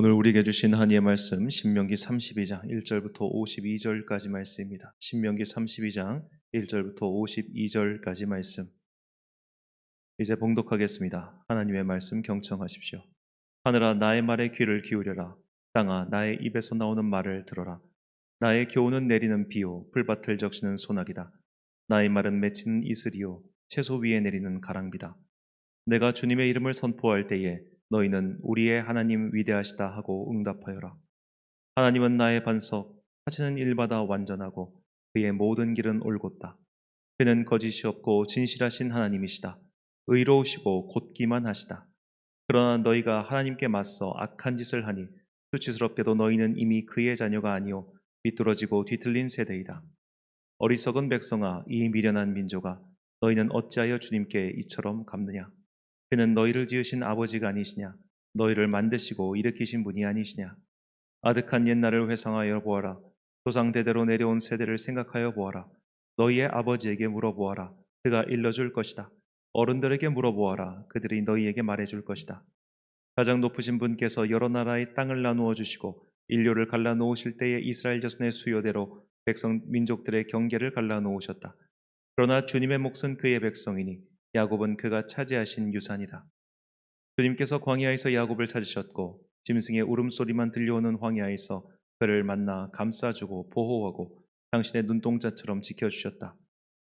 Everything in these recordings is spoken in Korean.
오늘 우리에게 주신 하나님의 말씀 신명기 32장 1절부터 52절까지 말씀입니다. 신명기 32장 1절부터 52절까지 말씀. 이제 봉독하겠습니다. 하나님의 말씀 경청하십시오. 하늘아 나의 말에 귀를 기울여라. 땅아 나의 입에서 나오는 말을 들어라. 나의 교훈은 내리는 비요 풀밭을 적시는 소나기다. 나의 말은 맺히는 이슬이요 채소 위에 내리는 가랑비다. 내가 주님의 이름을 선포할 때에 너희는 우리의 하나님 위대하시다 하고 응답하여라. 하나님은 나의 반석, 하시는 일마다 완전하고 그의 모든 길은 올곧다. 그는 거짓이 없고 진실하신 하나님이시다. 의로우시고 곧기만 하시다. 그러나 너희가 하나님께 맞서 악한 짓을 하니 수치스럽게도 너희는 이미 그의 자녀가 아니요 비뚤어지고 뒤틀린 세대이다. 어리석은 백성아, 이 미련한 민족아, 너희는 어찌하여 주님께 이처럼 갚느냐? 그는 너희를 지으신 아버지가 아니시냐? 너희를 만드시고 일으키신 분이 아니시냐? 아득한 옛날을 회상하여 보아라. 조상 대대로 내려온 세대를 생각하여 보아라. 너희의 아버지에게 물어보아라. 그가 일러줄 것이다. 어른들에게 물어보아라. 그들이 너희에게 말해줄 것이다. 가장 높으신 분께서 여러 나라의 땅을 나누어 주시고 인류를 갈라 놓으실 때에 이스라엘 자손의 수요대로 백성 민족들의 경계를 갈라 놓으셨다. 그러나 주님의 몫은 그의 백성이니 야곱은 그가 차지하신 유산이다. 주님께서 광야에서 야곱을 찾으셨고 짐승의 울음소리만 들려오는 황야에서 그를 만나 감싸주고 보호하고 당신의 눈동자처럼 지켜주셨다.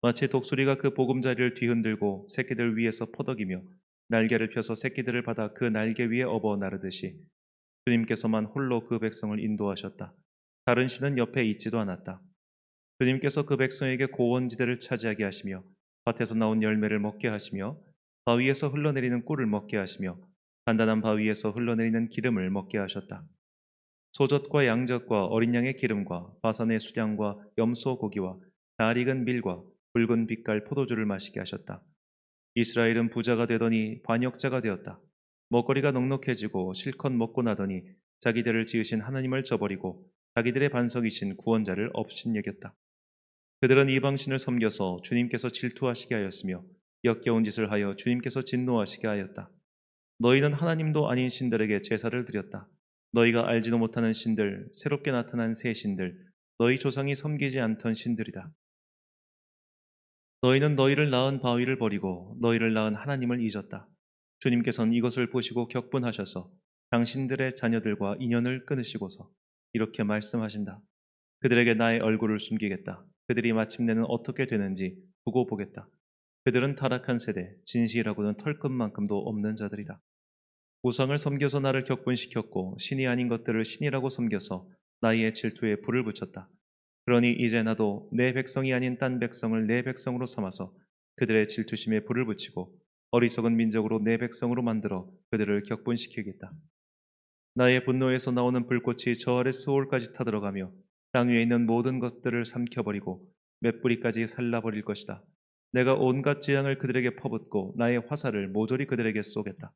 마치 독수리가 그 보금자리를 뒤흔들고 새끼들 위에서 퍼덕이며 날개를 펴서 새끼들을 받아 그 날개 위에 업어 나르듯이 주님께서만 홀로 그 백성을 인도하셨다. 다른 신은 옆에 있지도 않았다. 주님께서 그 백성에게 고원지대를 차지하게 하시며 밭에서 나온 열매를 먹게 하시며 바위에서 흘러내리는 꿀을 먹게 하시며 단단한 바위에서 흘러내리는 기름을 먹게 하셨다. 소젖과 양젖과 어린 양의 기름과 바산의 수량과 염소 고기와 잘 익은 밀과 붉은 빛깔 포도주를 마시게 하셨다. 이스라엘은 부자가 되더니 반역자가 되었다. 먹거리가 넉넉해지고 실컷 먹고 나더니 자기들을 지으신 하나님을 저버리고 자기들의 반석이신 구원자를 업신여겼다. 그들은 이방신을 섬겨서 주님께서 질투하시게 하였으며 역겨운 짓을 하여 주님께서 진노하시게 하였다. 너희는 하나님도 아닌 신들에게 제사를 드렸다. 너희가 알지도 못하는 신들, 새롭게 나타난 새 신들, 너희 조상이 섬기지 않던 신들이다. 너희는 너희를 낳은 바위를 버리고 너희를 낳은 하나님을 잊었다. 주님께서는 이것을 보시고 격분하셔서 당신들의 자녀들과 인연을 끊으시고서 이렇게 말씀하신다. 그들에게 나의 얼굴을 숨기겠다. 그들이 마침내는 어떻게 되는지 두고 보겠다. 그들은 타락한 세대, 진실하고는 털끝만큼도 없는 자들이다. 우상을 섬겨서 나를 격분시켰고 신이 아닌 것들을 신이라고 섬겨서 나의 질투에 불을 붙였다. 그러니 이제 나도 내 백성이 아닌 딴 백성을 내 백성으로 삼아서 그들의 질투심에 불을 붙이고 어리석은 민족으로 내 백성으로 만들어 그들을 격분시키겠다. 나의 분노에서 나오는 불꽃이 저 아래 스올까지 타들어가며 땅 위에 있는 모든 것들을 삼켜버리고 맷뿌리까지 살라버릴 것이다. 내가 온갖 재앙을 그들에게 퍼붓고 나의 화살을 모조리 그들에게 쏘겠다.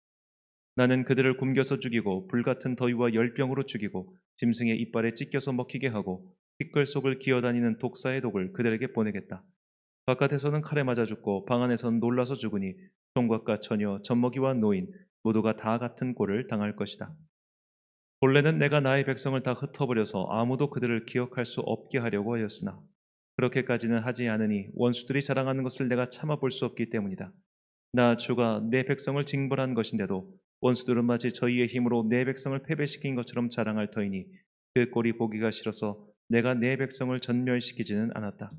나는 그들을 굶겨서 죽이고 불같은 더위와 열병으로 죽이고 짐승의 이빨에 찢겨서 먹히게 하고 티끌 속을 기어다니는 독사의 독을 그들에게 보내겠다. 바깥에서는 칼에 맞아 죽고 방 안에서는 놀라서 죽으니 총각과 처녀, 젖먹이와 노인 모두가 다 같은 꼴을 당할 것이다. 본래는 내가 나의 백성을 다 흩어버려서 아무도 그들을 기억할 수 없게 하려고 하였으나 그렇게까지는 하지 않으니 원수들이 자랑하는 것을 내가 참아볼 수 없기 때문이다. 나 주가 내 백성을 징벌한 것인데도 원수들은 마치 저희의 힘으로 내 백성을 패배시킨 것처럼 자랑할 터이니 그 꼴이 보기가 싫어서 내가 내 백성을 전멸시키지는 않았다.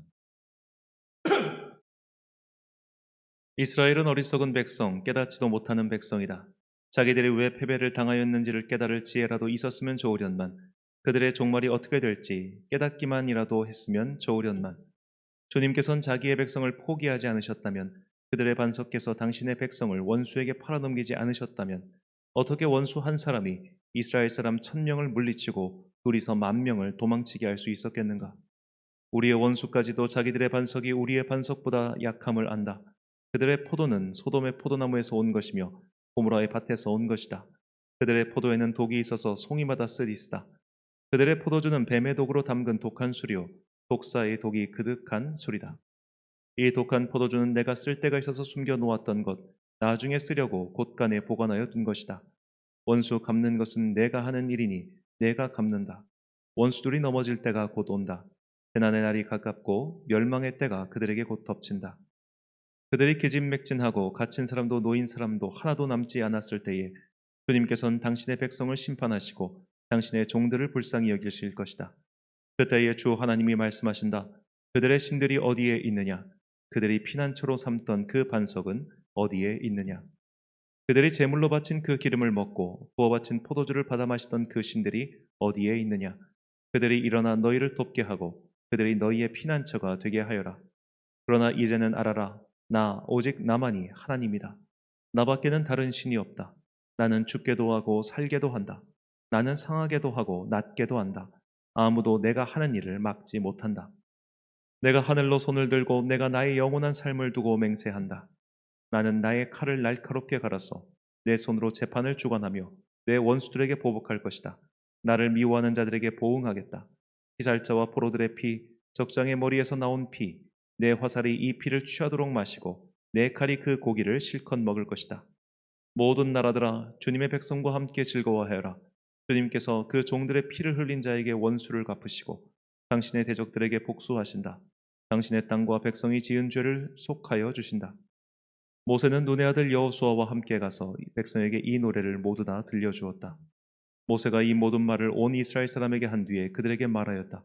이스라엘은 어리석은 백성, 깨닫지도 못하는 백성이다. 자기들이 왜 패배를 당하였는지를 깨달을 지혜라도 있었으면 좋으련만 그들의 종말이 어떻게 될지 깨닫기만이라도 했으면 좋으련만 주님께서는 자기의 백성을 포기하지 않으셨다면 그들의 반석께서 당신의 백성을 원수에게 팔아넘기지 않으셨다면 어떻게 원수 한 사람이 이스라엘 사람 1000명을 물리치고 둘이서 10,000명을 도망치게 할 수 있었겠는가? 우리의 원수까지도 자기들의 반석이 우리의 반석보다 약함을 안다. 그들의 포도는 소돔의 포도나무에서 온 것이며 고무라의 밭에서 온 것이다. 그들의 포도에는 독이 있어서 송이마다 쓰디쓰다. 그들의 포도주는 뱀의 독으로 담근 독한 술이요 독사의 독이 그득한 술이다. 이 독한 포도주는 내가 쓸 데가 있어서 숨겨 놓았던 것, 나중에 쓰려고 곳간에 보관하여 둔 것이다. 원수 갚는 것은 내가 하는 일이니 내가 갚는다. 원수들이 넘어질 때가 곧 온다. 재난의 날이 가깝고 멸망의 때가 그들에게 곧 덮친다. 그들이 기진맥진하고 갇힌 사람도 노인 사람도 하나도 남지 않았을 때에 주님께서는 당신의 백성을 심판하시고 당신의 종들을 불쌍히 여기실 것이다. 그때에 주 하나님이 말씀하신다. 그들의 신들이 어디에 있느냐? 그들이 피난처로 삼던 그 반석은 어디에 있느냐? 그들이 제물로 바친 그 기름을 먹고 부어 바친 포도주를 받아 마시던 그 신들이 어디에 있느냐? 그들이 일어나 너희를 돕게 하고 그들이 너희의 피난처가 되게 하여라. 그러나 이제는 알아라. 나 오직 나만이 하나님이다. 나밖에는 다른 신이 없다. 나는 죽게도 하고 살게도 한다. 나는 상하게도 하고 낮게도 한다. 아무도 내가 하는 일을 막지 못한다. 내가 하늘로 손을 들고 내가 나의 영원한 삶을 두고 맹세한다. 나는 나의 칼을 날카롭게 갈아서 내 손으로 재판을 주관하며 내 원수들에게 보복할 것이다. 나를 미워하는 자들에게 보응하겠다. 피살자와 포로들의 피, 적장의 머리에서 나온 피, 내 화살이 이 피를 취하도록 마시고 내 칼이 그 고기를 실컷 먹을 것이다. 모든 나라들아 주님의 백성과 함께 즐거워하여라. 주님께서 그 종들의 피를 흘린 자에게 원수를 갚으시고 당신의 대적들에게 복수하신다. 당신의 땅과 백성이 지은 죄를 속하여 주신다. 모세는 눈의 아들 여호수아와 함께 가서 백성에게 이 노래를 모두 다 들려주었다. 모세가 이 모든 말을 온 이스라엘 사람에게 한 뒤에 그들에게 말하였다.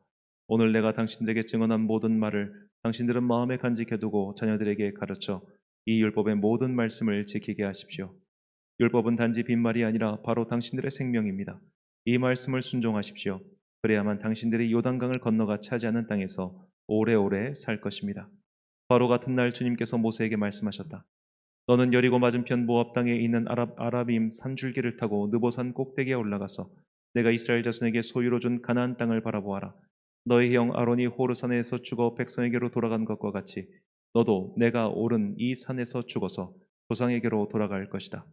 오늘 내가 당신들에게 증언한 모든 말을 당신들은 마음에 간직해두고 자녀들에게 가르쳐 이 율법의 모든 말씀을 지키게 하십시오. 율법은 단지 빈말이 아니라 바로 당신들의 생명입니다. 이 말씀을 순종하십시오. 그래야만 당신들이 요단강을 건너가 차지하는 땅에서 오래오래 살 것입니다. 바로 같은 날 주님께서 모세에게 말씀하셨다. 너는 여리고 맞은편 모압 땅에 있는 아라빔 산줄기를 타고 느보산 꼭대기에 올라가서 내가 이스라엘 자손에게 소유로 준 가나안 땅을 바라보아라. 너의 형 아론이 호르산에서 죽어 백성에게로 돌아간 것과 같이 너도 내가 오른 이 산에서 죽어서 조상에게로 돌아갈 것이다.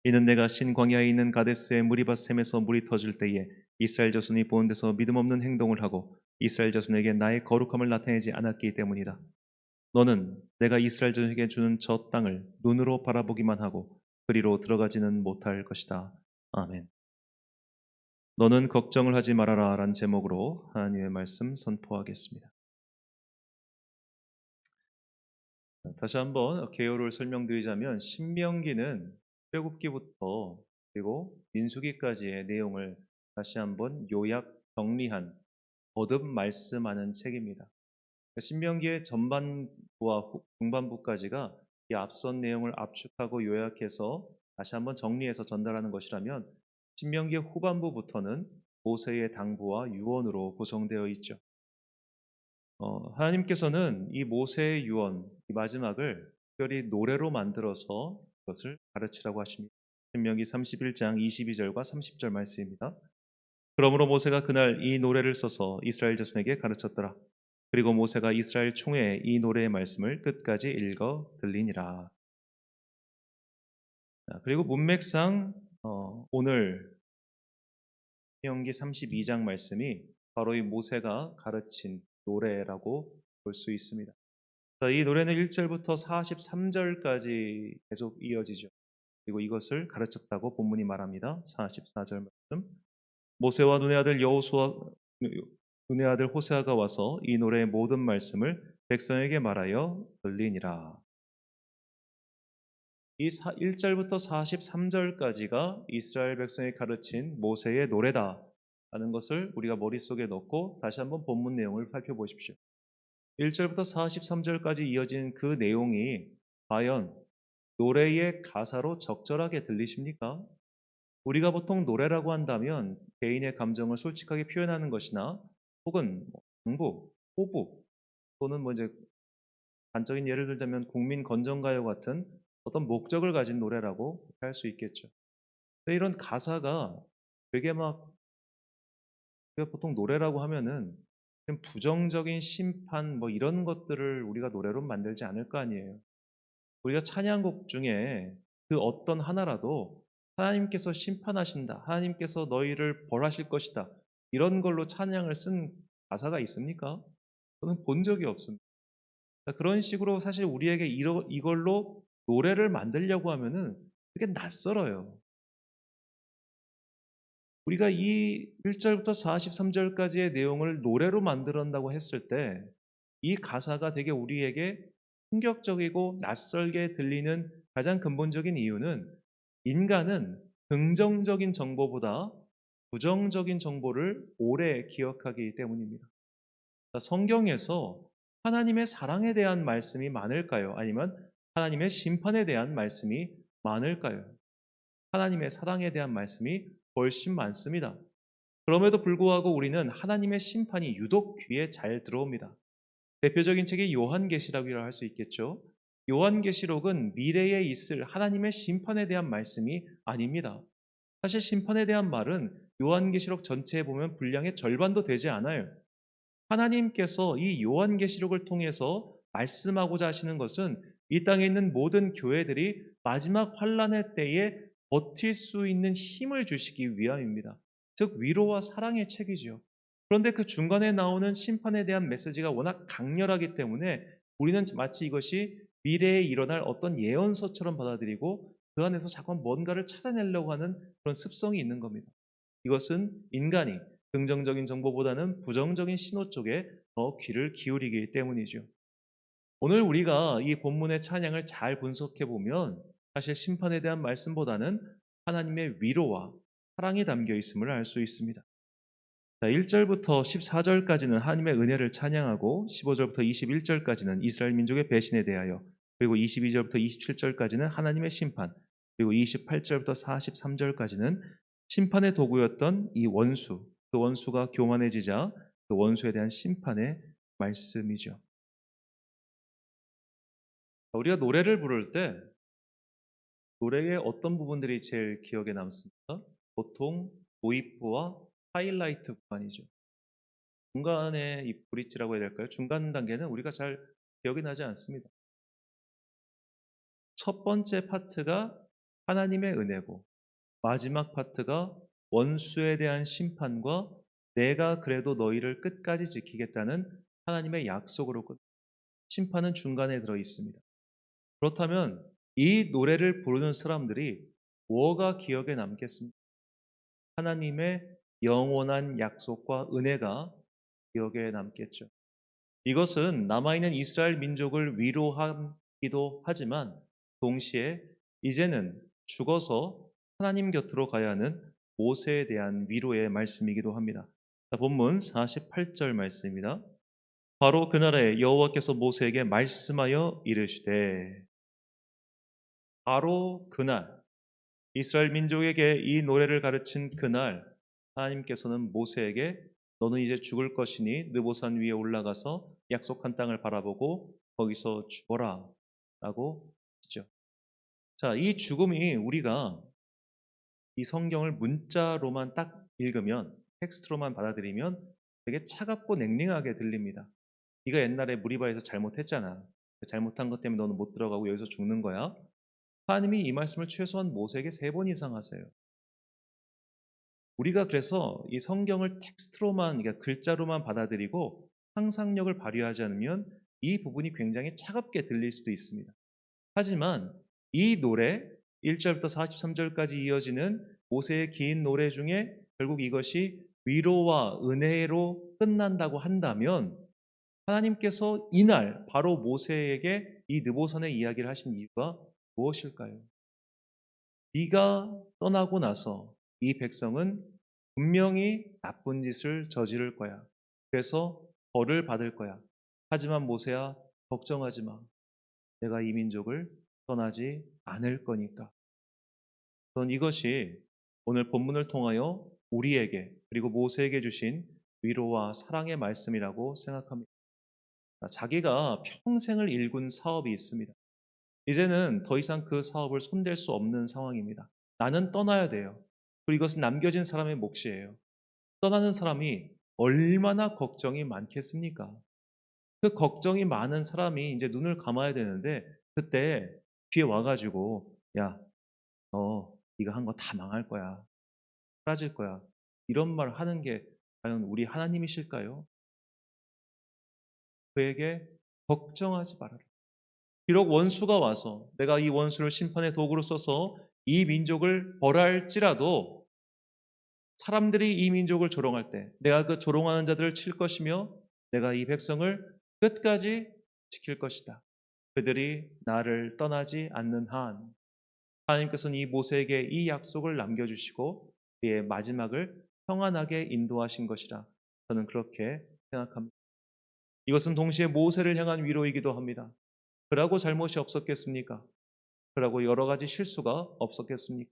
이는 내가 신광야에 있는 가데스의 무리바셈에서 물이 터질 때에 이스라엘 자손이 보는 데서 믿음 없는 행동을 하고 이스라엘 자손에게 나의 거룩함을 나타내지 않았기 때문이다. 너는 내가 이스라엘 자손에게 주는 저 땅을 눈으로 바라보기만 하고 그리로 들어가지는 못할 것이다. 아멘. 너는 걱정을 하지 말아라 란 제목으로 하나님의 말씀 선포하겠습니다. 다시 한번 개요를 설명드리자면 신명기는 출애굽기부터 그리고 민수기까지의 내용을 다시 한번 요약 정리한 거듭 말씀하는 책입니다. 신명기의 전반부와 중반부까지가 이 앞선 내용을 압축하고 요약해서 다시 한번 정리해서 전달하는 것이라면 신명기의 후반부부터는 모세의 당부와 유언으로 구성되어 있죠. 하나님께서는 이 모세의 유언, 이 마지막을 특별히 노래로 만들어서 그것을 가르치라고 하십니다. 신명기 31장 22절과 30절 말씀입니다. 그러므로 모세가 그날 이 노래를 써서 이스라엘 자손에게 가르쳤더라. 그리고 모세가 이스라엘 총회에 이 노래의 말씀을 끝까지 읽어 들리니라. 그리고 문맥상 오늘 신명기 32장 말씀이 바로 이 모세가 가르친 노래라고 볼 수 있습니다. 이 노래는 1절부터 43절까지 계속 이어지죠. 그리고 이것을 가르쳤다고 본문이 말합니다. 44절 말씀. 모세와 눈의 아들 여호수아 눈의 아들 호세아가 와서 이 노래의 모든 말씀을 백성에게 말하여 들리니라. 이 1절부터 43절까지가 이스라엘 백성에 가르친 모세의 노래다 라는 것을 우리가 머릿속에 넣고 다시 한번 본문 내용을 살펴보십시오. 1절부터 43절까지 이어진 그 내용이 과연 노래의 가사로 적절하게 들리십니까? 우리가 보통 노래라고 한다면 개인의 감정을 솔직하게 표현하는 것이나 혹은 당부, 호부 또는 이제 단적인 예를 들자면 국민 건전가요 같은 어떤 목적을 가진 노래라고 할 수 있겠죠. 근데 이런 가사가 되게 막 우리가 보통 노래라고 하면은 부정적인 심판 이런 것들을 우리가 노래로 만들지 않을 거 아니에요. 우리가 찬양곡 중에 그 어떤 하나라도 하나님께서 심판하신다. 하나님께서 너희를 벌하실 것이다. 이런 걸로 찬양을 쓴 가사가 있습니까? 저는 본 적이 없습니다. 그런 식으로 사실 우리에게 이걸로 노래를 만들려고 하면은 되게 낯설어요. 우리가 이 1절부터 43절까지의 내용을 노래로 만들었다고 했을 때 이 가사가 되게 우리에게 충격적이고 낯설게 들리는 가장 근본적인 이유는 인간은 긍정적인 정보보다 부정적인 정보를 오래 기억하기 때문입니다. 성경에서 하나님의 사랑에 대한 말씀이 많을까요? 아니면 하나님의 심판에 대한 말씀이 많을까요? 하나님의 사랑에 대한 말씀이 훨씬 많습니다. 그럼에도 불구하고 우리는 하나님의 심판이 유독 귀에 잘 들어옵니다. 대표적인 책이 요한계시록이라 할 수 있겠죠. 요한계시록은 미래에 있을 하나님의 심판에 대한 말씀이 아닙니다. 사실 심판에 대한 말은 요한계시록 전체에 보면 분량의 절반도 되지 않아요. 하나님께서 이 요한계시록을 통해서 말씀하고자 하시는 것은 이 땅에 있는 모든 교회들이 마지막 환란의 때에 버틸 수 있는 힘을 주시기 위함입니다. 즉 위로와 사랑의 책이지요. 그런데 그 중간에 나오는 심판에 대한 메시지가 워낙 강렬하기 때문에 우리는 마치 이것이 미래에 일어날 어떤 예언서처럼 받아들이고 그 안에서 자꾸 뭔가를 찾아내려고 하는 그런 습성이 있는 겁니다. 이것은 인간이 긍정적인 정보보다는 부정적인 신호 쪽에 더 귀를 기울이기 때문이죠. 오늘 우리가 이 본문의 찬양을 잘 분석해 보면 사실 심판에 대한 말씀보다는 하나님의 위로와 사랑이 담겨 있음을 알 수 있습니다. 1절부터 14절까지는 하나님의 은혜를 찬양하고 15절부터 21절까지는 이스라엘 민족의 배신에 대하여, 그리고 22절부터 27절까지는 하나님의 심판, 그리고 28절부터 43절까지는 심판의 도구였던 이 원수, 그 원수가 교만해지자 그 원수에 대한 심판의 말씀이죠. 우리가 노래를 부를 때 노래의 어떤 부분들이 제일 기억에 남습니까? 보통 도입부와 하이라이트 구간이죠. 중간에 이 브릿지라고 해야 될까요? 중간 단계는 우리가 잘 기억이 나지 않습니다. 첫 번째 파트가 하나님의 은혜고 마지막 파트가 원수에 대한 심판과 내가 그래도 너희를 끝까지 지키겠다는 하나님의 약속으로 끝. 심판은 중간에 들어 있습니다. 그렇다면 이 노래를 부르는 사람들이 뭐가 기억에 남겠습니까? 하나님의 영원한 약속과 은혜가 기억에 남겠죠. 이것은 남아있는 이스라엘 민족을 위로하기도 하지만 동시에 이제는 죽어서 하나님 곁으로 가야 하는 모세에 대한 위로의 말씀이기도 합니다. 본문 48절 말씀입니다. 바로 그날에 여호와께서 모세에게 말씀하여 이르시되, 바로 그날, 이스라엘 민족에게 이 노래를 가르친 그날 하나님께서는 모세에게 너는 이제 죽을 것이니 느보산 위에 올라가서 약속한 땅을 바라보고 거기서 죽어라 라고 하시죠. 자, 이 죽음이 우리가 이 성경을 문자로만 딱 읽으면, 텍스트로만 받아들이면 되게 차갑고 냉랭하게 들립니다. 네가 옛날에 무리바에서 잘못했잖아. 잘못한 것 때문에 너는 못 들어가고 여기서 죽는 거야. 하나님이 이 말씀을 최소한 모세에게 3번 이상 하세요. 우리가 그래서 이 성경을 텍스트로만, 그러니까 글자로만 받아들이고 상상력을 발휘하지 않으면 이 부분이 굉장히 차갑게 들릴 수도 있습니다. 하지만 이 노래 1절부터 43절까지 이어지는 모세의 긴 노래 중에 결국 이것이 위로와 은혜로 끝난다고 한다면 하나님께서 이날 바로 모세에게 이 느보산의 이야기를 하신 이유가 무엇일까요? 네가 떠나고 나서 이 백성은 분명히 나쁜 짓을 저지를 거야. 그래서 벌을 받을 거야. 하지만 모세야, 걱정하지 마. 내가 이 민족을 떠나지 않을 거니까. 저는 이것이 오늘 본문을 통하여 우리에게 그리고 모세에게 주신 위로와 사랑의 말씀이라고 생각합니다. 자기가 평생을 일군 사업이 있습니다. 이제는 더 이상 그 사업을 손댈 수 없는 상황입니다. 나는 떠나야 돼요. 그리고 이것은 남겨진 사람의 몫이에요. 떠나는 사람이 얼마나 걱정이 많겠습니까? 그 걱정이 많은 사람이 이제 눈을 감아야 되는데 그때 뒤에 와가지고 야, 너 네가 한 거 다 망할 거야. 사라질 거야. 이런 말 하는 게 과연 우리 하나님이실까요? 그에게 걱정하지 말아라. 비록 원수가 와서 내가 이 원수를 심판의 도구로 써서 이 민족을 벌할지라도 사람들이 이 민족을 조롱할 때 내가 그 조롱하는 자들을 칠 것이며 내가 이 백성을 끝까지 지킬 것이다. 그들이 나를 떠나지 않는 한 하나님께서는 이 모세에게 이 약속을 남겨주시고 그의 마지막을 평안하게 인도하신 것이라 저는 그렇게 생각합니다. 이것은 동시에 모세를 향한 위로이기도 합니다. 그러고 잘못이 없었겠습니까? 그러고 여러 가지 실수가 없었겠습니까?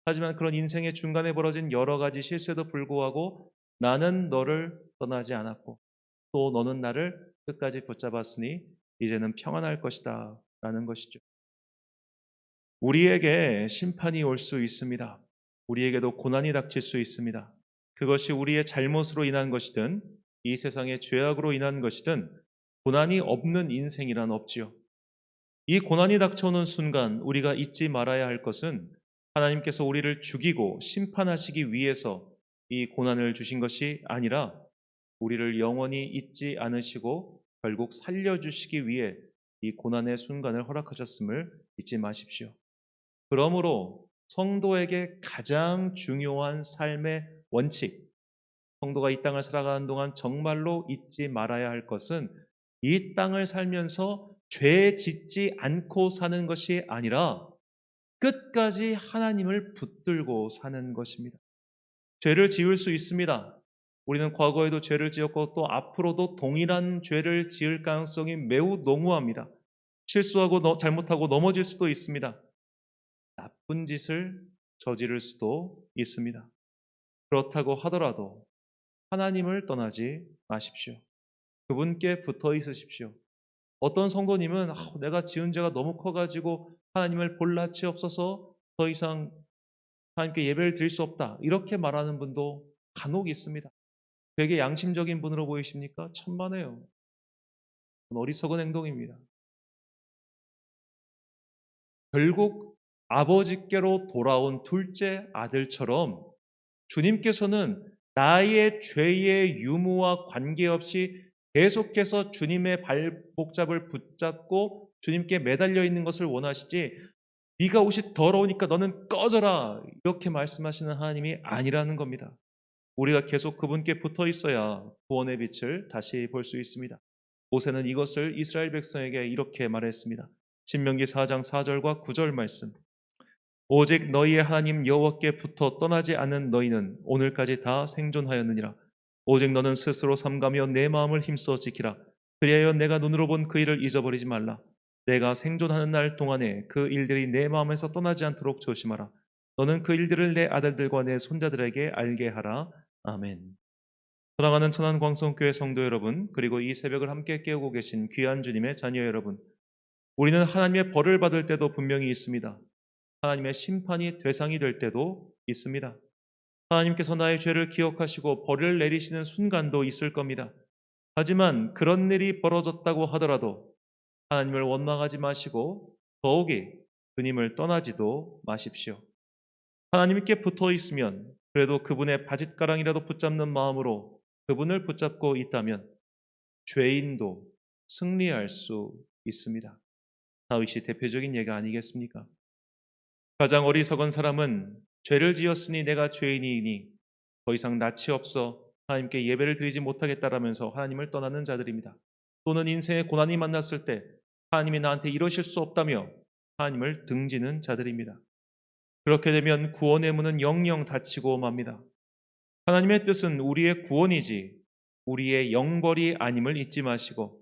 하지만 그런 인생의 중간에 벌어진 여러 가지 실수에도 불구하고 나는 너를 떠나지 않았고 또 너는 나를 끝까지 붙잡았으니 이제는 평안할 것이다 라는 것이죠. 우리에게 심판이 올 수 있습니다. 우리에게도 고난이 닥칠 수 있습니다. 그것이 우리의 잘못으로 인한 것이든 이 세상의 죄악으로 인한 것이든 고난이 없는 인생이란 없지요. 이 고난이 닥쳐오는 순간 우리가 잊지 말아야 할 것은 하나님께서 우리를 죽이고 심판하시기 위해서 이 고난을 주신 것이 아니라 우리를 영원히 잊지 않으시고 결국 살려주시기 위해 이 고난의 순간을 허락하셨음을 잊지 마십시오. 그러므로 성도에게 가장 중요한 삶의 원칙, 성도가 이 땅을 살아가는 동안 정말로 잊지 말아야 할 것은 이 땅을 살면서 죄 짓지 않고 사는 것이 아니라 끝까지 하나님을 붙들고 사는 것입니다. 죄를 지을 수 있습니다. 우리는 과거에도 죄를 지었고 또 앞으로도 동일한 죄를 지을 가능성이 매우 농후합니다. 실수하고 잘못하고 넘어질 수도 있습니다. 나쁜 짓을 저지를 수도 있습니다. 그렇다고 하더라도 하나님을 떠나지 마십시오. 그분께 붙어 있으십시오. 어떤 성도님은 내가 지은 죄가 너무 커가지고 하나님을 볼 낯이 없어서 더 이상 하나님께 예배를 드릴 수 없다. 이렇게 말하는 분도 간혹 있습니다. 되게 양심적인 분으로 보이십니까? 천만에요. 어리석은 행동입니다. 결국 아버지께로 돌아온 둘째 아들처럼 주님께서는 나의 죄의 유무와 관계없이 계속해서 주님의 발목잡을 붙잡고 주님께 매달려 있는 것을 원하시지 네가 옷이 더러우니까 너는 꺼져라 이렇게 말씀하시는 하나님이 아니라는 겁니다. 우리가 계속 그분께 붙어 있어야 구원의 빛을 다시 볼 수 있습니다. 모세는 이것을 이스라엘 백성에게 이렇게 말했습니다. 신명기 4장 4절과 9절 말씀. 오직 너희의 하나님 여호와께 붙어 떠나지 않은 너희는 오늘까지 다 생존하였느니라. 오직 너는 스스로 삼가며 내 마음을 힘써 지키라. 그리하여 내가 눈으로 본 그 일을 잊어버리지 말라. 내가 생존하는 날 동안에 그 일들이 내 마음에서 떠나지 않도록 조심하라. 너는 그 일들을 내 아들들과 내 손자들에게 알게 하라. 아멘. 사랑하는 천안광성교회 성도 여러분, 그리고 이 새벽을 함께 깨우고 계신 귀한 주님의 자녀 여러분, 우리는 하나님의 벌을 받을 때도 분명히 있습니다. 하나님의 심판이 대상이 될 때도 있습니다. 하나님께서 나의 죄를 기억하시고 벌을 내리시는 순간도 있을 겁니다. 하지만 그런 일이 벌어졌다고 하더라도 하나님을 원망하지 마시고 더욱이 주님을 떠나지도 마십시오. 하나님께 붙어 있으면 그래도 그분의 바짓가랑이라도 붙잡는 마음으로 그분을 붙잡고 있다면 죄인도 승리할 수 있습니다. 다윗이 대표적인 예가 아니겠습니까? 가장 어리석은 사람은 죄를 지었으니 내가 죄인이니 더 이상 낯이 없어 하나님께 예배를 드리지 못하겠다라면서 하나님을 떠나는 자들입니다. 또는 인생의 고난이 만났을 때 하나님이 나한테 이러실 수 없다며 하나님을 등지는 자들입니다. 그렇게 되면 구원의 문은 영영 닫히고 맙니다. 하나님의 뜻은 우리의 구원이지 우리의 영벌이 아님을 잊지 마시고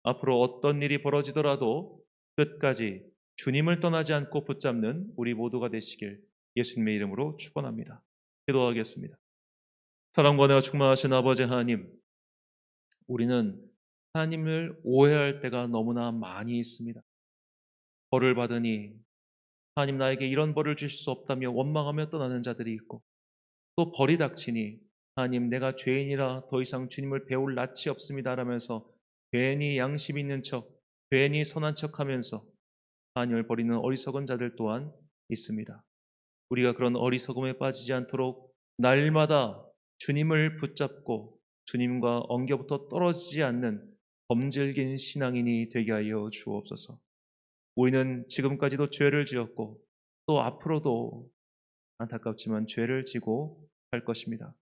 앞으로 어떤 일이 벌어지더라도 끝까지 주님을 떠나지 않고 붙잡는 우리 모두가 되시길 예수님의 이름으로 축원합니다. 기도하겠습니다. 사랑과 은혜가 충만하신 아버지 하나님, 우리는 하나님을 오해할 때가 너무나 많이 있습니다. 벌을 받으니 하나님 나에게 이런 벌을 주실 수 없다며 원망하며 떠나는 자들이 있고 또 벌이 닥치니 하나님 내가 죄인이라 더 이상 주님을 배울 낯이 없습니다 라면서 괜히 양심 있는 척, 괜히 선한 척하면서 하나님을 버리는 어리석은 자들 또한 있습니다. 우리가 그런 어리석음에 빠지지 않도록 날마다 주님을 붙잡고 주님과 엉겨붙어 떨어지지 않는 검질긴 신앙인이 되게 하여 주옵소서. 우리는 지금까지도 죄를 지었고 또 앞으로도 안타깝지만 죄를 지고 할 것입니다.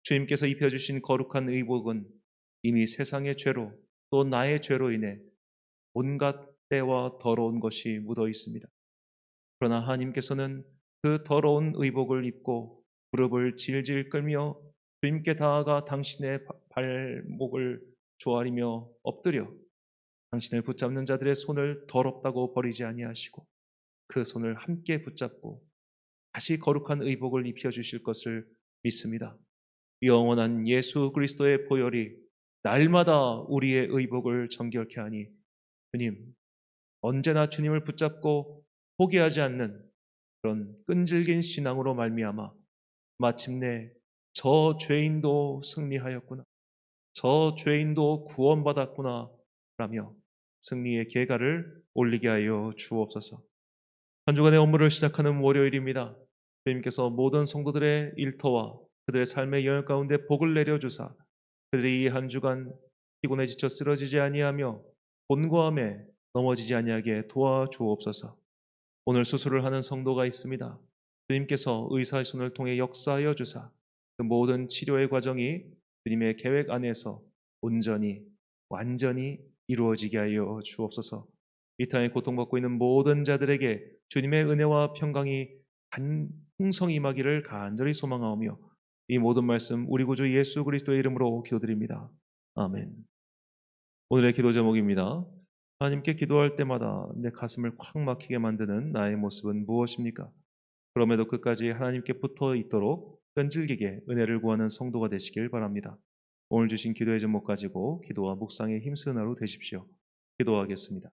주님께서 입혀주신 거룩한 의복은 이미 세상의 죄로 또 나의 죄로 인해 온갖 때와 더러운 것이 묻어 있습니다. 그러나 하나님께서는 그 더러운 의복을 입고 무릎을 질질 끌며 주님께 다가가 당신의 발목을 조아리며 엎드려 당신을 붙잡는 자들의 손을 더럽다고 버리지 아니하시고 그 손을 함께 붙잡고 다시 거룩한 의복을 입혀 주실 것을 믿습니다. 영원한 예수 그리스도의 보혈이 날마다 우리의 의복을 정결케 하니 주님, 언제나 주님을 붙잡고 포기하지 않는 그런 끈질긴 신앙으로 말미암아 마침내 저 죄인도 승리하였구나, 저 죄인도 구원받았구나 라며 승리의 계가를 올리게 하여 주옵소서. 한 주간의 업무를 시작하는 월요일입니다. 주님께서 모든 성도들의 일터와 그들의 삶의 영역 가운데 복을 내려주사 그들이 이 한 주간 피곤에 지쳐 쓰러지지 아니하며 곤고함에 넘어지지 아니하게 도와주옵소서. 오늘 수술을 하는 성도가 있습니다. 주님께서 의사의 손을 통해 역사하여 주사 그 모든 치료의 과정이 주님의 계획 안에서 온전히 완전히 이루어지게 하여 주옵소서. 이 땅에 고통받고 있는 모든 자들에게 주님의 은혜와 평강이 풍성히 임하기를 간절히 소망하오며 이 모든 말씀 우리 구주 예수 그리스도의 이름으로 기도드립니다. 아멘. 오늘의 기도 제목입니다. 하나님께 기도할 때마다 내 가슴을 콱 막히게 만드는 나의 모습은 무엇입니까? 그럼에도 끝까지 하나님께 붙어 있도록 끈질기게 은혜를 구하는 성도가 되시길 바랍니다. 오늘 주신 기도의 제목 가지고 기도와 묵상의 힘쓰는 하루 되십시오. 기도하겠습니다.